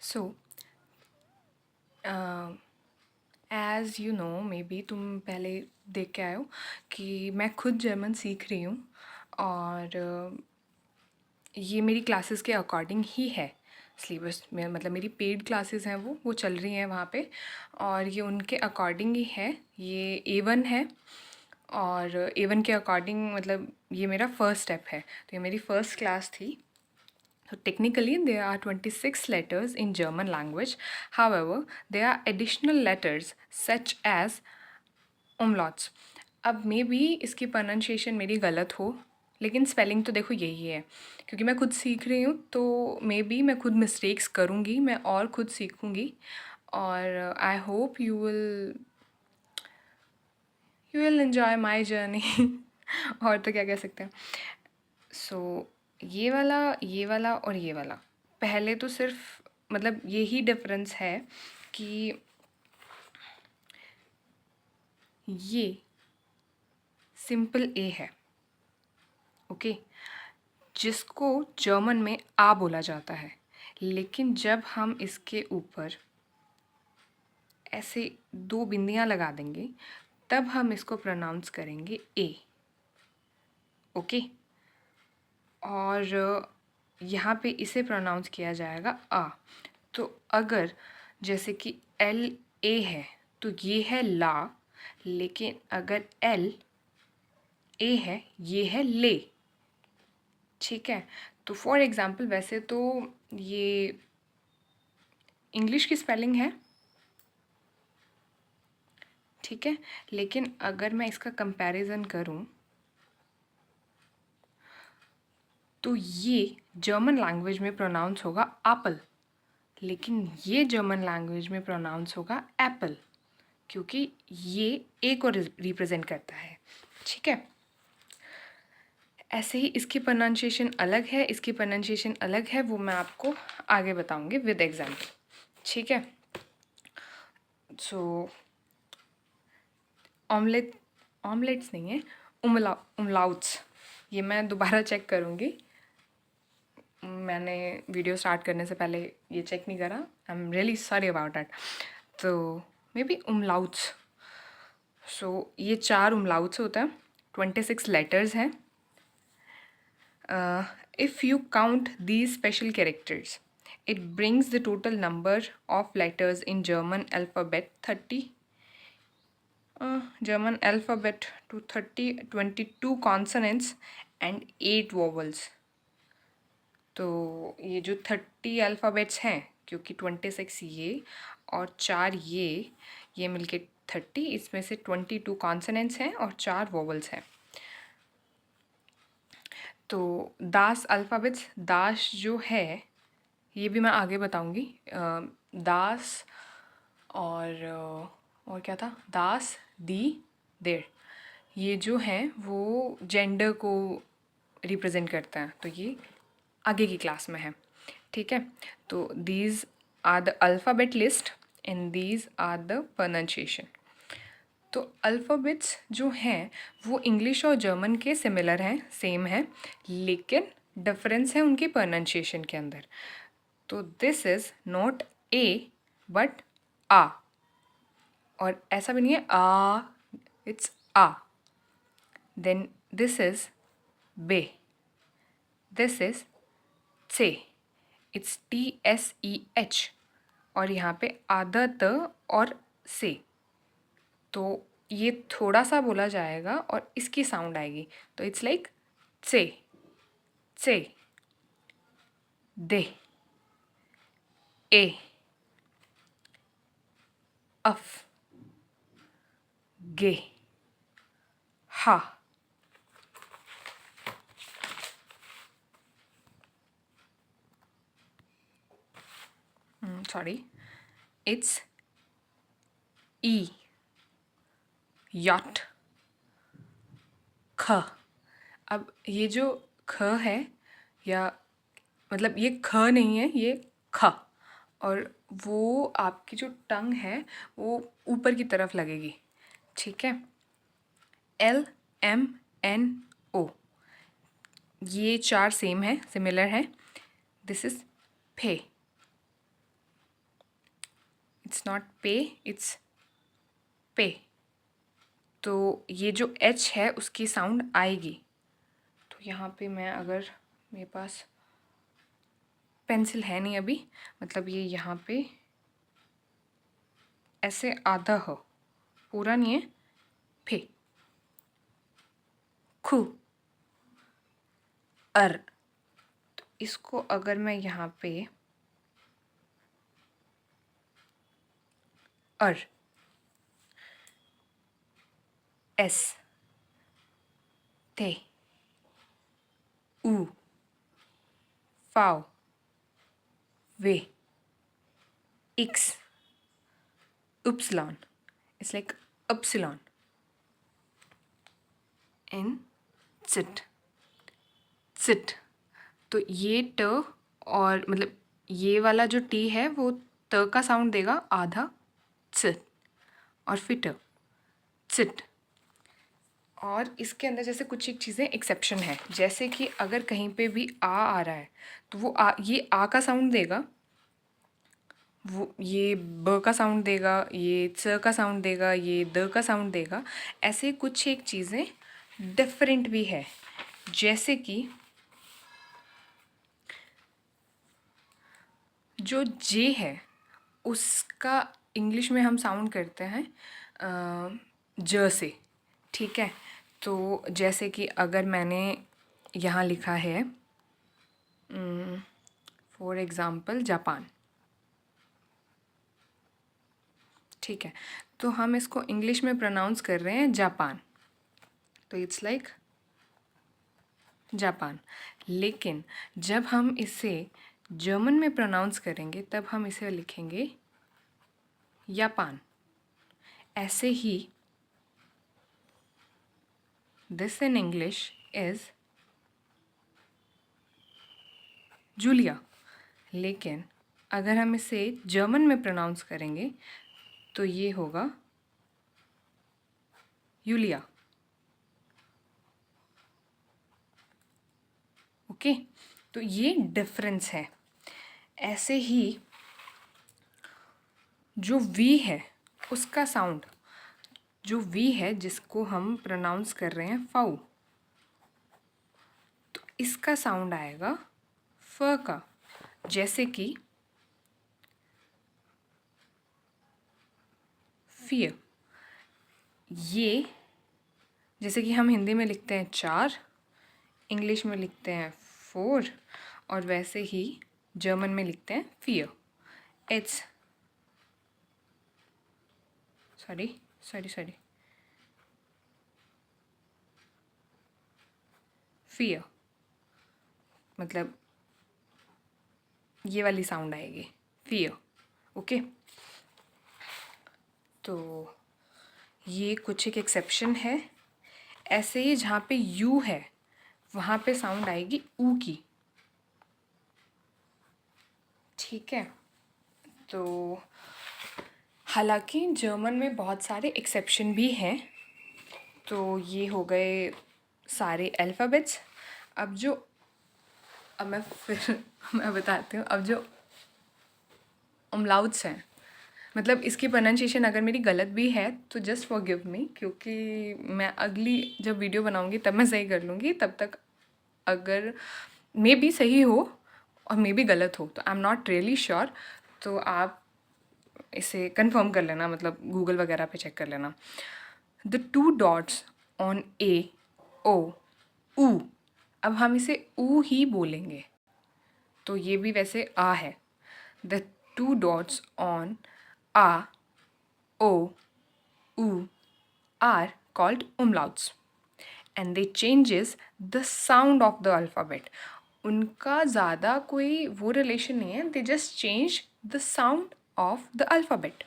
So as you know, may be तुम पहले देख के आए हो कि मैं खुद जर्मन सीख रही हूँ, और ये मेरी क्लासेस के अकॉर्डिंग ही है। सिलेबस में मतलब मेरी पेड क्लासेस हैं, वो चल रही हैं वहाँ पे, और ये उनके अकॉर्डिंग ही है। ये A1 है, और A1 के अकॉर्डिंग मतलब ये मेरा फर्स्ट स्टेप है, तो ये मेरी फ़र्स्ट क्लास थी। So technically there are 26 letters in German language. However, there are additional letters such as umlauts. अब मे बी इसकी प्रोनाउंसिएशन मेरी गलत हो, लेकिन स्पेलिंग तो देखो यही है। क्योंकि मैं खुद सीख रही हूँ, तो मे बी मैं खुद मिस्टेक्स करूँगी, मैं और खुद सीखूँगी, और I hope you will enjoy my journey. और तो क्या कह सकते हैं। सो ये वाला और ये वाला, पहले तो सिर्फ मतलब यही डिफरेंस है कि ये सिंपल ए है, ओके, जिसको जर्मन में आ बोला जाता है। लेकिन जब हम इसके ऊपर ऐसे दो बिंदियां लगा देंगे, तब हम इसको प्रोनाउंस करेंगे ए, ओके। और यहाँ पे इसे प्रोनाउंस किया जाएगा आ। तो अगर जैसे कि एल ए है, तो ये है ला, लेकिन अगर एल ए है, ये है ले, ठीक है। तो फॉर एग्ज़ाम्पल वैसे तो ये इंग्लिश की स्पेलिंग है, ठीक है, लेकिन अगर मैं इसका कंपैरिजन करूं, तो ये जर्मन लैंग्वेज में प्रोनाउंस होगा एप्पल, लेकिन ये जर्मन लैंग्वेज में प्रोनाउंस होगा एप्पल, क्योंकि ये ए को रिप्रेजेंट करता है, ठीक है। ऐसे ही इसकी प्रोनाउंसिएशन अलग है, इसकी प्रोनाउंसिएशन अलग है, वो मैं आपको आगे बताऊंगी विद एग्जाम्पल, ठीक है। सो ऑमलेट ऑमलेट्स नहीं है, उमलाउट्स, ये मैं दोबारा चेक करूँगी। मैंने वीडियो स्टार्ट करने से पहले ये चेक नहीं करा, I am really sorry about that. तो मे बी उमलाउट्स। सो ये 4 उमलाउट्स होता है, 26 लेटर्स हैं। If you count these special characters, it brings the total number of letters in German alphabet 30. German alphabet to 30, 22 consonants and 8 vowels. तो ये जो 30 alphabets हैं, क्योंकि 26 ये और 4 ये मिलके 30, इसमें से 22 कॉन्सोनेंट्स हैं और 4 वोवल्स हैं। तो दास अल्फ़ाबेट्स, दाश जो है ये भी मैं आगे बताऊंगी। दास और क्या था, दास दी देर, ये जो हैं वो जेंडर को रिप्रेजेंट करता है, तो ये आगे की क्लास में है, ठीक है। तो these are the alphabet list and these are the pronunciation. तो अल्फ़ाबेट्स जो हैं वो इंग्लिश और जर्मन के सिमिलर हैं, सेम हैं, लेकिन डिफरेंस है उनकी प्रोनाउंसिएशन के अंदर। तो this is not a but आ, और ऐसा भी नहीं है आ, इट्स आ। देन दिस इज़ बे, दिस इज़ से, इट्स TSEH, और यहाँ पे आधा त और से। तो ये थोड़ा सा बोला जाएगा और इसकी साउंड आएगी, तो इट्स लाइक से, दे, ए, अफ, गे, हा। सॉरी, इट्स ई, याट, ख। अब ये जो ख है, या मतलब ये ख नहीं है, ये ख, और वो आपकी जो टंग है वो ऊपर की तरफ लगेगी, ठीक है। LMNO, ये 4 सेम है, सिमिलर है। दिस इज़ फे, इट्स नॉट पे, इट्स पे। तो ये जो एच है उसकी साउंड आएगी। तो यहाँ पे मैं, अगर मेरे पास पेंसिल है नहीं अभी, मतलब ये यहाँ पे ऐसे आधा हो, पूरा नहीं है, फे, खु, अर। तो इसको अगर मैं यहाँ पे अर, एस, थे, ऊ, फाव, वे, इक्स, upsilon, it's like upsilon, in sit, sit। तो ये ट, और मतलब ये वाला जो टी है वो त का साउंड देगा आधा, च, और फिर ट, चिट। और इसके अंदर जैसे कुछ एक चीज़ें एक्सेप्शन है, जैसे कि अगर कहीं पे भी आ रहा है तो वो ये आ का साउंड देगा, वो ये ब का साउंड देगा, ये च का साउंड देगा, ये द का साउंड देगा। ऐसे कुछ एक चीज़ें डिफरेंट भी है, जैसे कि जो जे है उसका इंग्लिश में हम साउंड करते हैं ज से, ठीक है। तो जैसे कि अगर मैंने यहाँ लिखा है फॉर एग्ज़ाम्पल जापान, ठीक है, तो हम इसको इंग्लिश में प्रोनाउंस कर रहे हैं जापान, तो इट्स लाइक जापान। लेकिन जब हम इसे जर्मन में प्रोनाउंस करेंगे तब हम इसे लिखेंगे जापान। ऐसे ही this in English is Julia, लेकिन अगर हम इसे जर्मन में प्रोनाउंस करेंगे तो ये होगा यूलिया। ओके, तो ये डिफरेंस है। ऐसे ही जो वी है उसका साउंड, जो वी है जिसको हम प्रोनाउंस कर रहे हैं फाउ, तो इसका साउंड आएगा फ का, जैसे कि फियर। ये जैसे कि हम हिंदी में लिखते हैं चार, इंग्लिश में लिखते हैं फोर, और वैसे ही जर्मन में लिखते हैं फियर। इट्स सॉरी फियर, मतलब ये वाली साउंड आएगी फियर। ओके, तो ये कुछ एक एक्सेप्शन है। ऐसे ही जहाँ पे यू है वहाँ पे साउंड आएगी ऊ की, ठीक है। तो हालांकि जर्मन में बहुत सारे एक्सेप्शन भी हैं। तो ये हो गए सारे अल्फ़ाबेट्स। अब मैं फिर मैं बताती हूँ। अब जो umlauts हैं, मतलब इसकी प्रोनाउंसिएशन अगर मेरी गलत भी है तो जस्ट फॉरगिव मी, क्योंकि मैं अगली जब वीडियो बनाऊँगी तब मैं सही कर लूँगी। तब तक अगर मे बी सही हो और मे बी गलत हो तो I am not really sure, तो आप इसे कंफर्म कर लेना, मतलब गूगल वगैरह पे चेक कर लेना। द 2 डॉट्स ऑन ए, ओ, ऊ, अब हम इसे ऊ ही बोलेंगे, तो ये भी वैसे आ है। द 2 डॉट्स ऑन आ, ओ, ऊ are called umlauts and they changes the sound of the alphabet। उनका ज़्यादा कोई वो रिलेशन नहीं है, they just change the sound of the alphabet।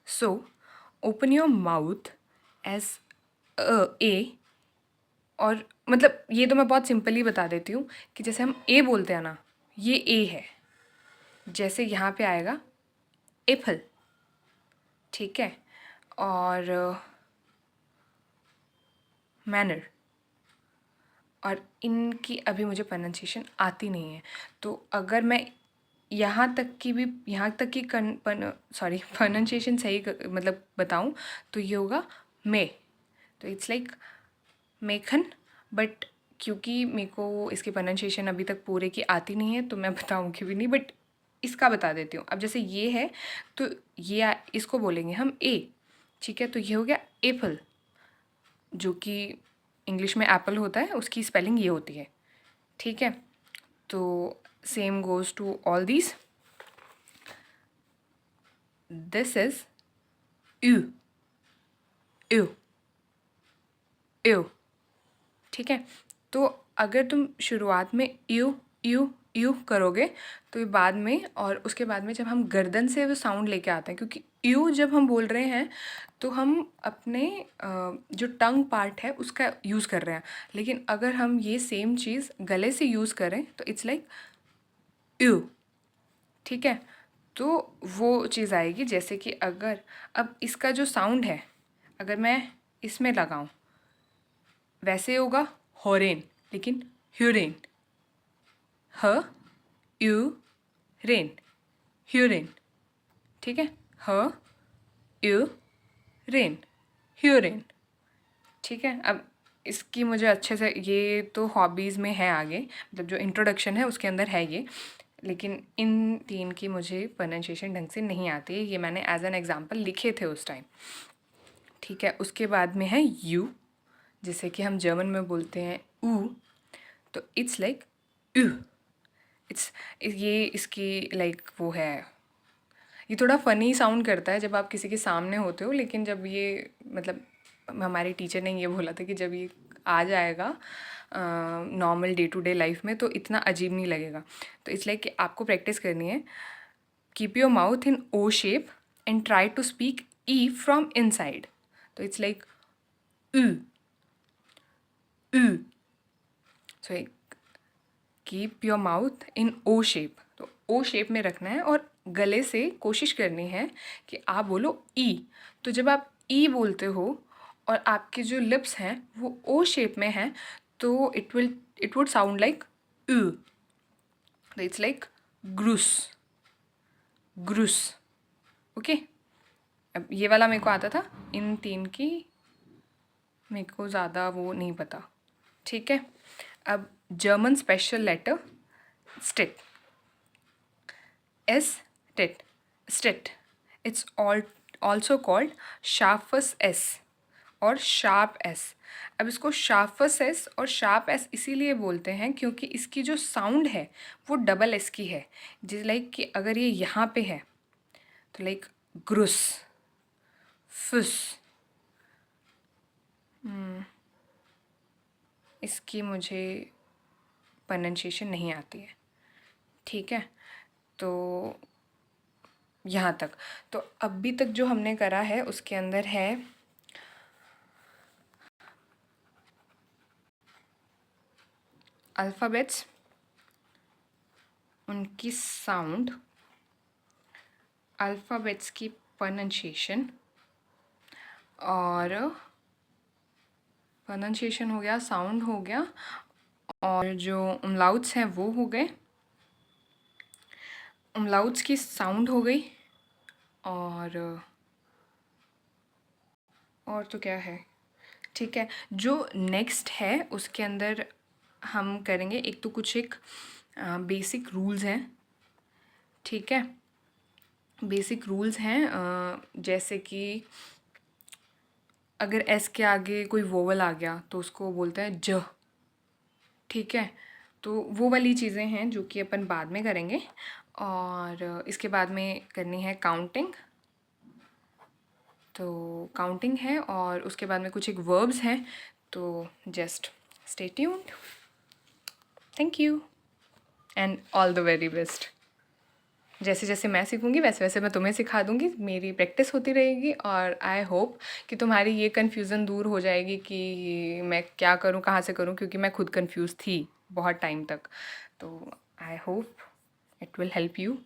So open your mouth as a, और मतलब ये तो मैं बहुत सिंपली बता देती हूँ कि जैसे हम ए बोलते हैं ना, ये ए है, जैसे यहाँ पे आएगा एप्पल, ठीक है। और मैनर, और इनकी अभी मुझे प्रोनाउंसिएशन आती नहीं है, तो अगर मैं यहाँ तक की भी, यहाँ तक की प्रोनाउंसिएशन सही मतलब बताऊँ तो ये होगा मे। तो इट्स लाइक मेखन, बट क्योंकि मेरे को इसकी प्रोनाउंसिएशन अभी तक पूरे की आती नहीं है तो मैं बताऊँगी भी नहीं, बट इसका बता देती हूँ। अब जैसे ये है तो ये इसको बोलेंगे हम ए, ठीक है। तो ये हो गया एप्पल, जो कि इंग्लिश में एप्पल होता है, उसकी स्पेलिंग ये होती है, ठीक है। तो same goes to all these. This is U, U, U, ठीक है। तो अगर तुम शुरुआत में यू यू यू करोगे तो ये बाद में, और उसके बाद में जब हम गर्दन से वो साउंड लेके आते हैं, क्योंकि यू जब हम बोल रहे हैं तो हम अपने जो टंग पार्ट है उसका यूज़ कर रहे हैं, लेकिन अगर हम ये सेम चीज़ गले से यूज़ करें तो इट्स लाइक यू, ठीक है। तो वो चीज़ आएगी, जैसे कि अगर अब इसका जो साउंड है अगर मैं इसमें लगाऊं, वैसे होगा हॉरेन, लेकिन ह्यूरेन, ह यू रेन, ह्यूरेन, ठीक है। ह यू रेन, ह्यूरेन, ठीक है। अब इसकी मुझे अच्छे से, ये तो हॉबीज़ में है आगे, मतलब जो इंट्रोडक्शन है उसके अंदर है ये, लेकिन इन तीन की मुझे प्रोनाउंसिएशन ढंग से नहीं आती है। ये मैंने एज एन एग्जांपल लिखे थे उस टाइम, ठीक है। उसके बाद में है यू, जिसे कि हम जर्मन में बोलते हैं ऊ, तो इट्स लाइक यू, इट्स, ये इसकी लाइक वो है, ये थोड़ा फ़नी साउंड करता है जब आप किसी के सामने होते हो, लेकिन जब ये मतलब हमारे टीचर ने ये बोला था कि जब ये आ जाएगा normal day to day life में तो इतना अजीब नहीं लगेगा। तो इसलिए कि आपको प्रैक्टिस करनी है, keep your mouth in O shape and try to speak E from inside. तो इट्स लाइक ऊ, ऊ, so keep your mouth in O shape, तो ओ शेप में रखना है और गले से कोशिश करनी है कि आप बोलो ई। तो जब आप ई बोलते हो और आपके जो लिप्स हैं वो ओ शेप में हैं तो इट वुड साउंड लाइक ऊ, तो it's like gross, gross, okay. अब ये वाला मेरे को आता था, इन तीन की मेरे को ज़्यादा वो नहीं पता, ठीक है। अब German special letter state, S tit, stit. It's also called sharpest S और sharp S। अब इसको sharpest S और sharp S इसीलिए बोलते हैं क्योंकि इसकी जो साउंड है वो डबल एस की है। जिस लाइक कि अगर ये यहाँ पे है तो लाइक ग्रुस, फुस, इसकी मुझे प्रोनाउंसिएशन नहीं आती है, ठीक है। तो यहाँ तक, तो अभी तक जो हमने करा है उसके अंदर है अल्फ़ाबेट्स, उनकी साउंड, अल्फ़ाबेट्स की प्रोनाउंसिएशन, और प्रोनाउंसिएशन हो गया, साउंड हो गया, और जो उमलाउट्स हैं वो हो गए, उमलाउट्स की साउंड हो गई, और तो क्या है, ठीक है। जो नेक्स्ट है उसके अंदर हम करेंगे, एक तो कुछ एक बेसिक रूल्स हैं, ठीक है। बेसिक रूल्स हैं जैसे कि अगर एस के आगे कोई वोवल आ गया तो उसको बोलते हैं ज, ठीक है। तो वो वाली चीज़ें हैं जो कि अपन बाद में करेंगे, और इसके बाद में करनी है काउंटिंग। तो काउंटिंग है और उसके बाद में कुछ एक वर्ब्स हैं, तो just stay tuned. Thank you and all the very best. जैसे जैसे मैं सीखूंगी वैसे वैसे मैं तुम्हें सिखा दूंगी, मेरी प्रैक्टिस होती रहेगी, और आई होप कि तुम्हारी ये कन्फ्यूज़न दूर हो जाएगी कि मैं क्या करूं, कहाँ से करूं, क्योंकि मैं खुद कंफ्यूज थी बहुत टाइम तक। तो I hope it will help you.